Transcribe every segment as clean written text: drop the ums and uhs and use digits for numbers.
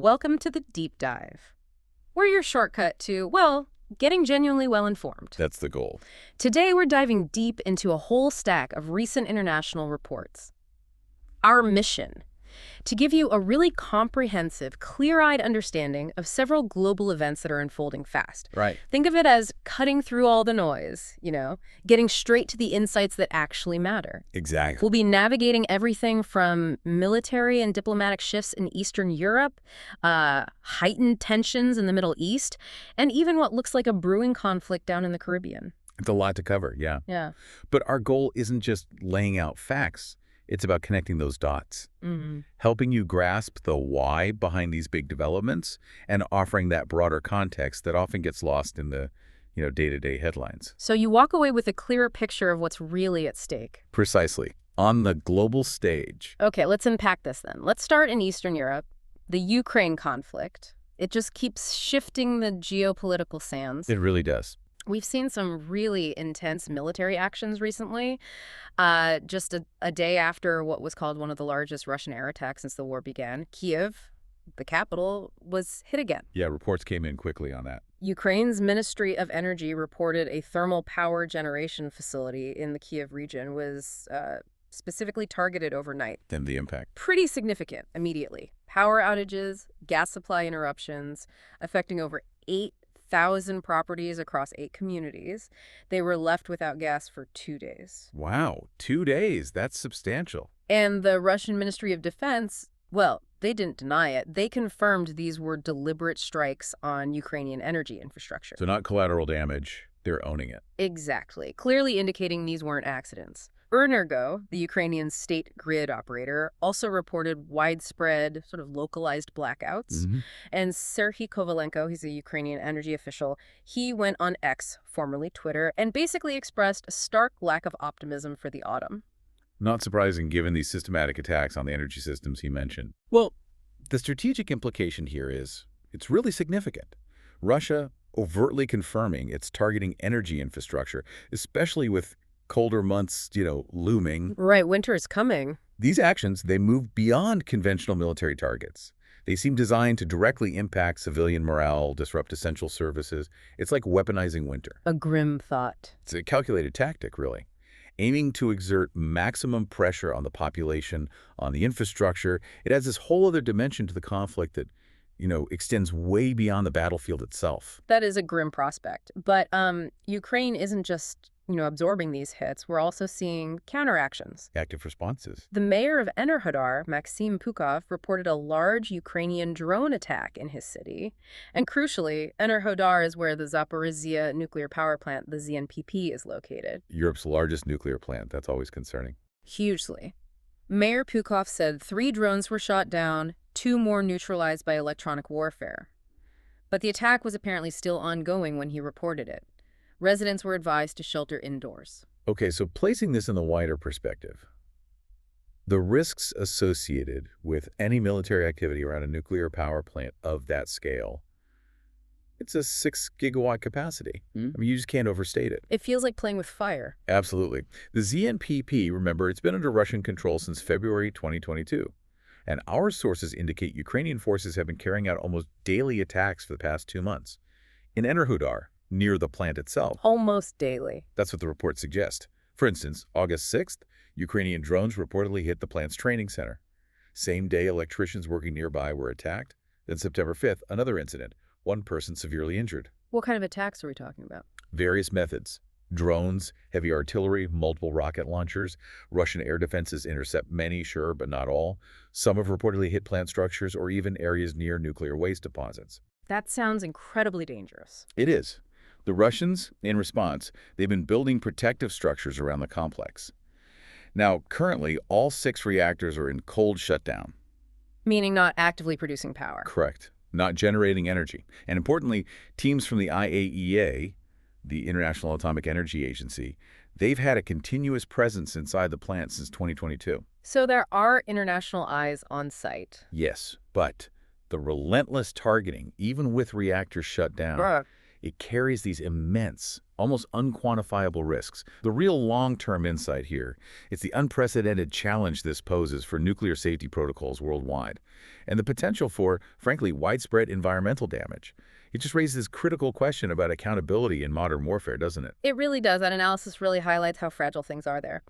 Welcome to the Deep Dive. We're your shortcut to, well, getting genuinely well informed. That's the goal. Today we're diving deep into a whole stack of recent international reports. Our mission: to give you a really comprehensive, clear-eyed understanding of several global events that are unfolding fast. Right. Think of it as cutting through all the noise, getting straight to the insights that actually matter. Exactly. We'll be navigating everything from military and diplomatic shifts in Eastern Europe, heightened tensions in the Middle East, and even what looks like a brewing conflict down in the Caribbean. It's a lot to cover, yeah. Yeah. But our goal isn't just laying out facts. It's about connecting those dots, helping you grasp the why behind these big developments and offering that broader context that often gets lost in the, day-to-day headlines. So you walk away with a clearer picture of what's really at stake. Precisely. On the global stage. Okay, let's unpack this then. Let's start in Eastern Europe. The Ukraine conflict. It just keeps shifting the geopolitical sands. It really does. We've seen some really intense military actions recently, just a day after what was called one of the largest Russian air attacks since the war began. Kyiv, the capital, was hit again. Yeah, reports came in quickly on that. Ukraine's Ministry of Energy reported a thermal power generation facility in the Kyiv region was specifically targeted overnight. Then the impact. Pretty significant immediately. Power outages, gas supply interruptions, affecting over 8,000 properties across 8 communities. They were left without gas for 2 days. Wow, 2 days. That's substantial. And the Russian Ministry of Defense, well, they didn't deny it. They confirmed these were deliberate strikes on Ukrainian energy infrastructure. So not collateral damage. They're owning it. Exactly. Clearly indicating these weren't accidents. Energo, the Ukrainian state grid operator, also reported widespread, sort of localized blackouts. And Serhiy Kovalenko, he's a Ukrainian energy official, he went on X, formerly Twitter, and basically expressed a stark lack of optimism for the autumn. Not surprising given these systematic attacks on the energy systems he mentioned. Well, the strategic implication here is it's really significant. Russia overtly confirming it's targeting energy infrastructure, especially with colder months, looming. Right, winter is coming. These actions, they move beyond conventional military targets. They seem designed to directly impact civilian morale, disrupt essential services. It's like weaponizing winter. A grim thought. It's a calculated tactic, really, aiming to exert maximum pressure on the population, on the infrastructure. It adds this whole other dimension to the conflict that, extends way beyond the battlefield itself. That is a grim prospect. But Ukraine isn't just absorbing these hits. We're also seeing counteractions. Active responses. The mayor of Enerhodar, Maxim Pukov, reported a large Ukrainian drone attack in his city. And crucially, Enerhodar is where the Zaporizhzhia nuclear power plant, the ZNPP, is located. Europe's largest nuclear plant. That's always concerning. Hugely. Mayor Pukov said 3 drones were shot down, 2 more neutralized by electronic warfare. But the attack was apparently still ongoing when he reported it. Residents were advised to shelter indoors. Okay, so placing this in the wider perspective, the risks associated with any military activity around a nuclear power plant of that scale, it's a 6-gigawatt capacity. I mean, you just can't overstate it. It feels like playing with fire. Absolutely. The ZNPP, remember, it's been under Russian control since February 2022. And our sources indicate Ukrainian forces have been carrying out almost daily attacks for the past 2 months. In Enerhodar, near the plant itself. Almost daily. That's what the report suggests. For instance, August 6th, Ukrainian drones reportedly hit the plant's training center. Same day, electricians working nearby were attacked. Then September 5th, another incident. 1 person severely injured. What kind of attacks are we talking about? Various methods. Drones, heavy artillery, multiple rocket launchers. Russian air defenses intercept many, sure, but not all. Some have reportedly hit plant structures or even areas near nuclear waste deposits. That sounds incredibly dangerous. It is. The Russians, in response, they've been building protective structures around the complex. Now, currently, all 6 reactors are in cold shutdown. Meaning not actively producing power. Correct. Not generating energy. And importantly, teams from the IAEA, the International Atomic Energy Agency, they've had a continuous presence inside the plant since 2022. So there are international eyes on site. Yes, but the relentless targeting, even with reactors shut down, it carries these immense almost unquantifiable risks. The real long-term insight here is the unprecedented challenge this poses for nuclear safety protocols worldwide, and the potential for, frankly, widespread environmental damage. It just raises this critical question about accountability in modern warfare, doesn't it? It really does. That analysis really highlights how fragile things are there.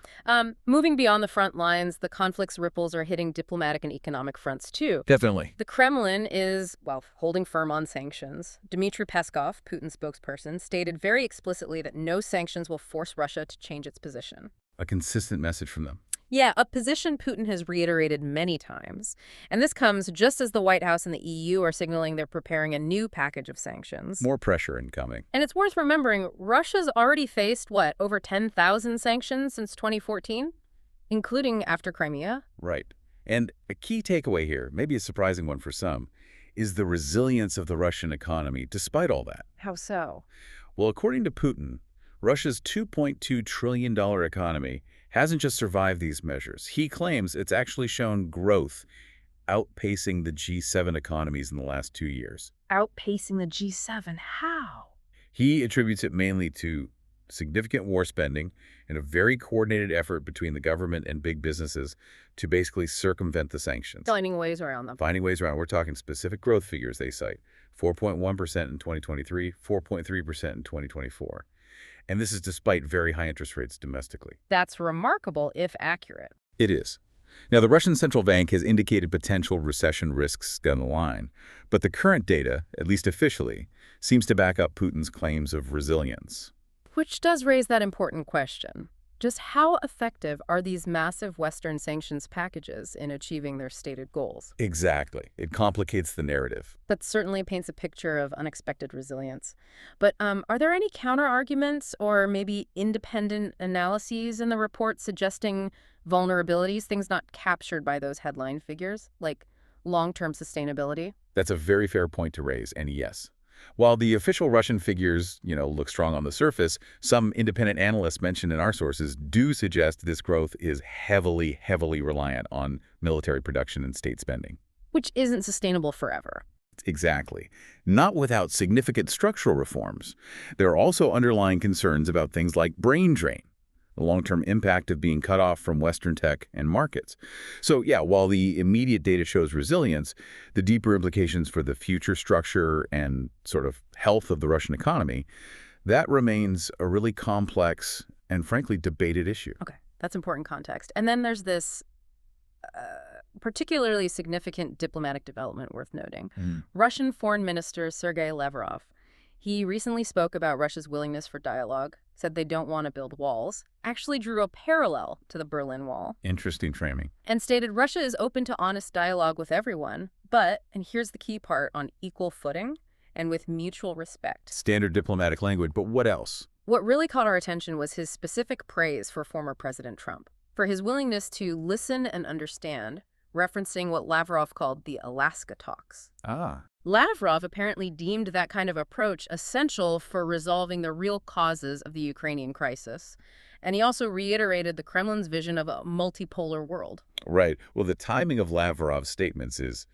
Moving beyond the front lines, the conflict's ripples are hitting diplomatic and economic fronts, too. Definitely. The Kremlin is, well, holding firm on sanctions. Dmitry Peskov, Putin's spokesperson, stated very explicitly that no sanctions will force Russia to change its position. A consistent message from them. Yeah, a position Putin has reiterated many times. And this comes just as the White House and the EU are signaling they're preparing a new package of sanctions. More pressure incoming. And it's worth remembering, Russia's already faced, what, over 10,000 sanctions since 2014? Including after Crimea? Right. And a key takeaway here, maybe a surprising one for some, is the resilience of the Russian economy despite all that. How so? Well, according to Putin, Russia's $2.2 trillion economy hasn't just survived these measures. He claims it's actually shown growth, outpacing the G7 economies in the last 2 years. Outpacing the G7? How? He attributes it mainly to significant war spending and a very coordinated effort between the government and big businesses to basically circumvent the sanctions. Finding ways around them. Finding ways around. We're talking specific growth figures they cite. 4.1% in 2023, 4.3% in 2024. And this is despite very high interest rates domestically. That's remarkable, if accurate. It is. Now, the Russian central bank has indicated potential recession risks down the line, but the current data, at least officially, seems to back up Putin's claims of resilience. Which does raise that important question. Just how effective are these massive Western sanctions packages in achieving their stated goals? Exactly. It complicates the narrative. That certainly paints a picture of unexpected resilience. But are there any counter-arguments or maybe independent analyses in the report suggesting vulnerabilities, things not captured by those headline figures, like long-term sustainability? That's a very fair point to raise, and yes. While the official Russian figures, look strong on the surface, some independent analysts mentioned in our sources do suggest this growth is heavily, heavily reliant on military production and state spending. Which isn't sustainable forever. Exactly. Not without significant structural reforms. There are also underlying concerns about things like brain drain, the long-term impact of being cut off from Western tech and markets. So yeah, while the immediate data shows resilience, the deeper implications for the future structure and sort of health of the Russian economy, that remains a really complex and frankly debated issue. Okay, that's important context. And then there's this particularly significant diplomatic development worth noting. Russian Foreign Minister Sergei Lavrov, he recently spoke about Russia's willingness for dialogue, said they don't want to build walls, actually drew a parallel to the Berlin Wall. Interesting framing. And stated Russia is open to honest dialogue with everyone, but, and here's the key part, on equal footing and with mutual respect. Standard diplomatic language, but what else? What really caught our attention was his specific praise for former President Trump, for his willingness to listen and understand, referencing what Lavrov called the Alaska talks. Lavrov apparently deemed that kind of approach essential for resolving the real causes of the Ukrainian crisis. And he also reiterated the Kremlin's vision of a multipolar world. Right. Well, the timing of Lavrov's statements is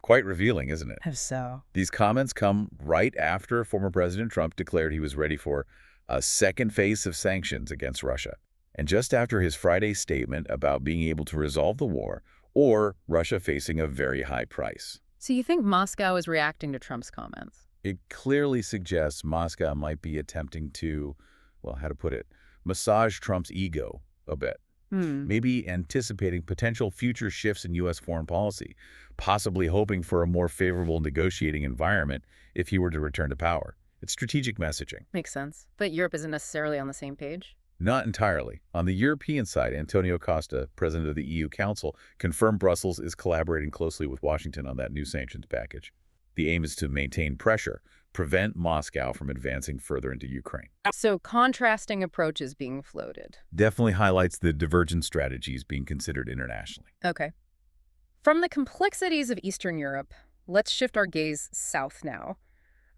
quite revealing, isn't it? How so? These comments come right after former President Trump declared he was ready for a second phase of sanctions against Russia. And just after his Friday statement about being able to resolve the war, or Russia facing a very high price. So you think Moscow is reacting to Trump's comments? It clearly suggests Moscow might be attempting to, well, how to put it, massage Trump's ego a bit. Maybe anticipating potential future shifts in U.S. foreign policy, possibly hoping for a more favorable negotiating environment if he were to return to power. It's strategic messaging. Makes sense. But Europe isn't necessarily on the same page? Not entirely. On the European side, Antonio Costa, president of the EU Council, confirmed Brussels is collaborating closely with Washington on that new sanctions package. The aim is to maintain pressure, prevent Moscow from advancing further into Ukraine. So contrasting approaches being floated. Definitely highlights the divergent strategies being considered internationally. Okay. From the complexities of Eastern Europe, let's shift our gaze south now,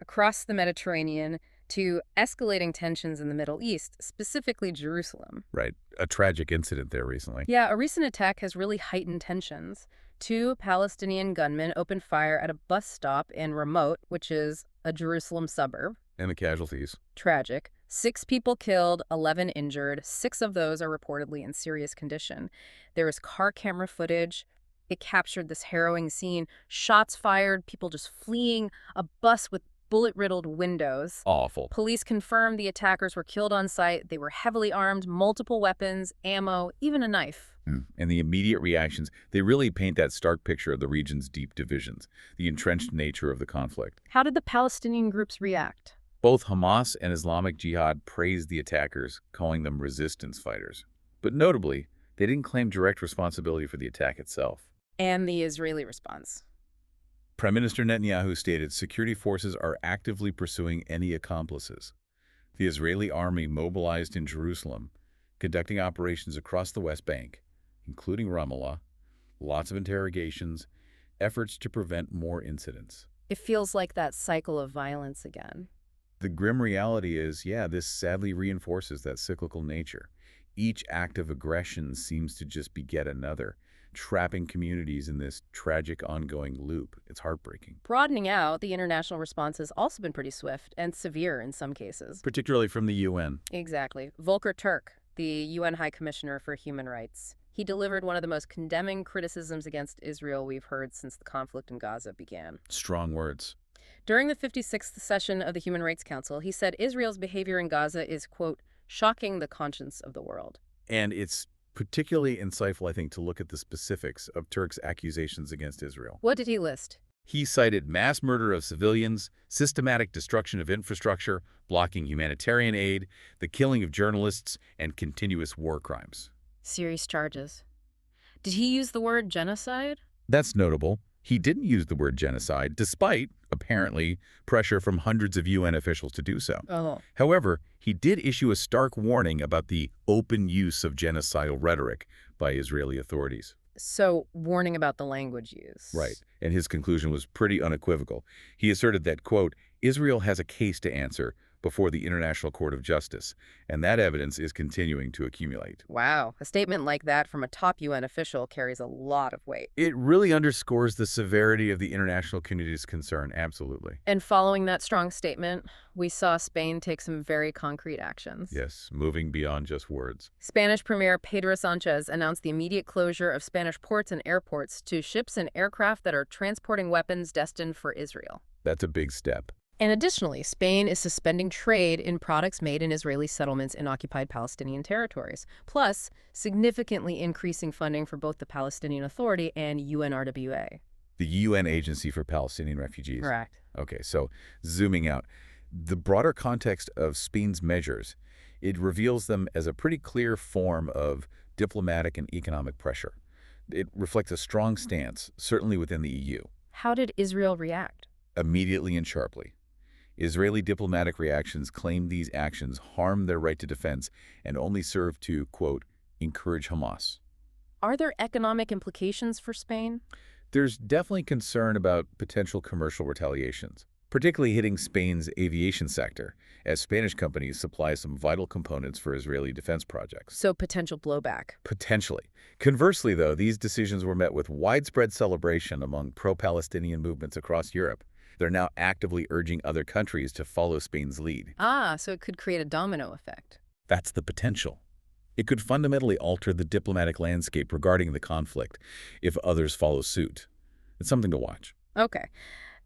across the Mediterranean to escalating tensions in the Middle East, specifically Jerusalem. Right. A tragic incident there recently. Yeah, a recent attack has really heightened tensions. 2 Palestinian gunmen opened fire at a bus stop in Ramot, which is a Jerusalem suburb. And the casualties? Tragic. 6 people killed, 11 injured. 6 of those are reportedly in serious condition. There is car camera footage. It captured this harrowing scene. Shots fired, people just fleeing, a bus with bullet-riddled windows. Awful. Police confirmed the attackers were killed on site. They were heavily armed, multiple weapons, ammo, even a knife. And the immediate reactions, they really paint that stark picture of the region's deep divisions, the entrenched nature of the conflict. How did the Palestinian groups react? Both Hamas and Islamic Jihad praised the attackers, calling them resistance fighters. But notably, they didn't claim direct responsibility for the attack itself. And the Israeli response. Prime Minister Netanyahu stated security forces are actively pursuing any accomplices. The Israeli army mobilized in Jerusalem, conducting operations across the West Bank, including Ramallah, lots of interrogations, efforts to prevent more incidents. It feels like that cycle of violence again. The grim reality is, this sadly reinforces that cyclical nature. Each act of aggression seems to just beget another, trapping communities in this tragic ongoing loop. It's heartbreaking. Broadening out, the international response has also been pretty swift and severe in some cases. Particularly from the UN. Exactly. Volker Turk, the UN High Commissioner for Human Rights, he delivered one of the most condemning criticisms against Israel we've heard since the conflict in Gaza began. Strong words. During the 56th session of the Human Rights Council, he said Israel's behavior in Gaza is, quote, shocking the conscience of the world. And it's particularly insightful, I think, to look at the specifics of Turk's accusations against Israel. What did he list? He cited mass murder of civilians, systematic destruction of infrastructure, blocking humanitarian aid, the killing of journalists, and continuous war crimes. Serious charges. Did he use the word genocide? That's notable. He didn't use the word genocide, despite, apparently, pressure from hundreds of UN officials to do so. Oh. However, he did issue a stark warning about the open use of genocidal rhetoric by Israeli authorities. So, warning about the language use. Right. And his conclusion was pretty unequivocal. He asserted that, quote, Israel has a case to answer before the International Court of Justice, and that evidence is continuing to accumulate. Wow. A statement like that from a top UN official carries a lot of weight. It really underscores the severity of the international community's concern, absolutely. And following that strong statement, we saw Spain take some very concrete actions. Yes, moving beyond just words. Spanish Premier Pedro Sanchez announced the immediate closure of Spanish ports and airports to ships and aircraft that are transporting weapons destined for Israel. That's a big step. And additionally, Spain is suspending trade in products made in Israeli settlements in occupied Palestinian territories, plus significantly increasing funding for both the Palestinian Authority and UNRWA. The UN Agency for Palestinian Refugees. Correct. Okay, so zooming out, the broader context of Spain's measures, it reveals them as a pretty clear form of diplomatic and economic pressure. It reflects a strong stance, certainly within the EU. How did Israel react? Immediately and sharply. Israeli diplomatic reactions claim these actions harm their right to defense and only serve to, quote, encourage Hamas. Are there economic implications for Spain? There's definitely concern about potential commercial retaliations, particularly hitting Spain's aviation sector, as Spanish companies supply some vital components for Israeli defense projects. So potential blowback. Potentially. Conversely, though, these decisions were met with widespread celebration among pro-Palestinian movements across Europe. They're now actively urging other countries to follow Spain's lead. So it could create a domino effect. That's the potential. It could fundamentally alter the diplomatic landscape regarding the conflict if others follow suit. It's something to watch. Okay.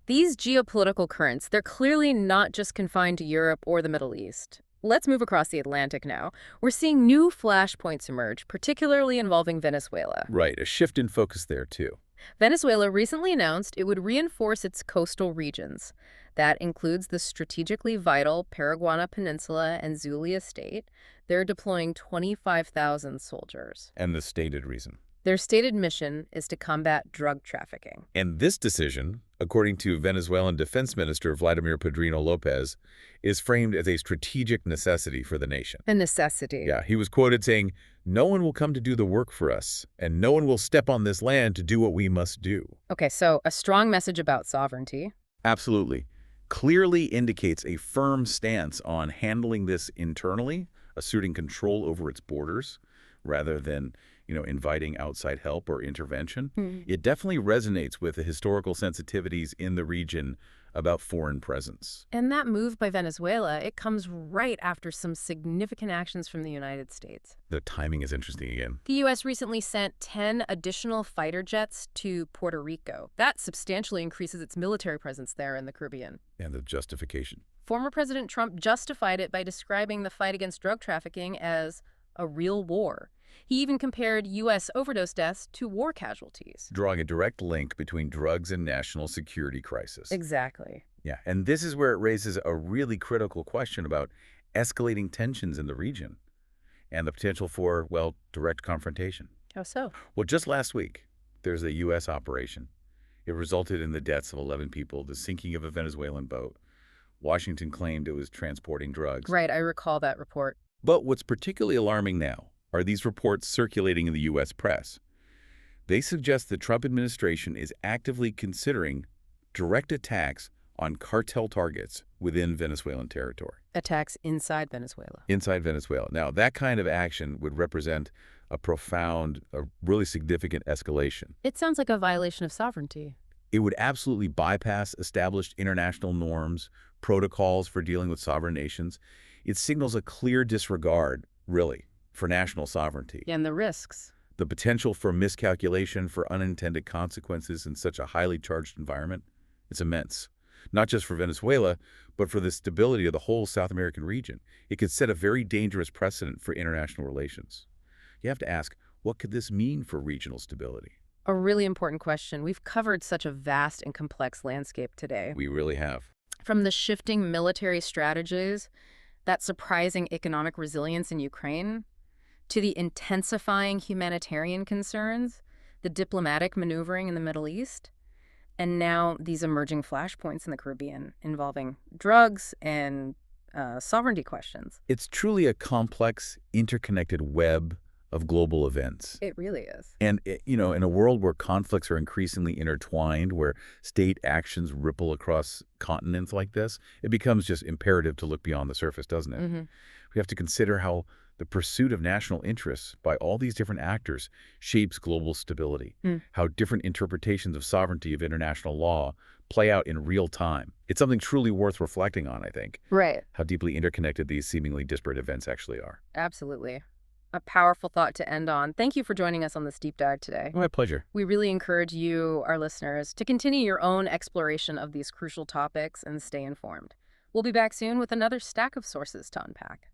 These geopolitical currents, they're clearly not just confined to Europe or the Middle East. Let's move across the Atlantic now. We're seeing new flashpoints emerge, particularly involving Venezuela. Right, a shift in focus there, too. Venezuela recently announced it would reinforce its coastal regions. That includes the strategically vital Paraguana Peninsula and Zulia State. They're deploying 25,000 soldiers. And the stated reason. Their stated mission is to combat drug trafficking. And this decision, according to Venezuelan Defense Minister Vladimir Padrino Lopez, is framed as a strategic necessity for the nation. A necessity. Yeah, he was quoted saying, "No one will come to do the work for us, and no one will step on this land to do what we must do." Okay, so a strong message about sovereignty. Absolutely. Clearly indicates a firm stance on handling this internally, asserting control over its borders, rather than inviting outside help or intervention. Hmm. It definitely resonates with the historical sensitivities in the region about foreign presence. And that move by Venezuela, it comes right after some significant actions from the United States. The timing is interesting again. The U.S. recently sent 10 additional fighter jets to Puerto Rico. That substantially increases its military presence there in the Caribbean. And the justification. Former President Trump justified it by describing the fight against drug trafficking as a real war. He even compared U.S. overdose deaths to war casualties. Drawing a direct link between drugs and national security crisis. Exactly. Yeah, and this is where it raises a really critical question about escalating tensions in the region and the potential for, well, direct confrontation. How so? Well, just last week, there's a U.S. operation. It resulted in the deaths of 11 people, the sinking of a Venezuelan boat. Washington claimed it was transporting drugs. Right, I recall that report. But what's particularly alarming now are these reports circulating in the U.S. press. They suggest the Trump administration is actively considering direct attacks on cartel targets within Venezuelan territory. Attacks inside Venezuela. Inside Venezuela. Now, that kind of action would represent a profound, a really significant escalation. It sounds like a violation of sovereignty. It would absolutely bypass established international norms, protocols for dealing with sovereign nations. It signals a clear disregard, really, for national sovereignty. And the risks. The potential for miscalculation, for unintended consequences in such a highly charged environment, it's immense. Not just for Venezuela, but for the stability of the whole South American region. It could set a very dangerous precedent for international relations. You have to ask, what could this mean for regional stability? A really important question. We've covered such a vast and complex landscape today. We really have. From the shifting military strategies, that surprising economic resilience in Ukraine, to the intensifying humanitarian concerns, the diplomatic maneuvering in the Middle East, and now these emerging flashpoints in the Caribbean involving drugs and sovereignty questions. It's truly a complex, interconnected web of global events. It really is. And, in a world where conflicts are increasingly intertwined, where state actions ripple across continents like this, it becomes just imperative to look beyond the surface, doesn't it? Mm-hmm. We have to consider how the pursuit of national interests by all these different actors shapes global stability, how different interpretations of sovereignty of international law play out in real time. It's something truly worth reflecting on, I think. Right. How deeply interconnected these seemingly disparate events actually are. Absolutely. A powerful thought to end on. Thank you for joining us on this deep dive today. My pleasure. We really encourage you, our listeners, to continue your own exploration of these crucial topics and stay informed. We'll be back soon with another stack of sources to unpack.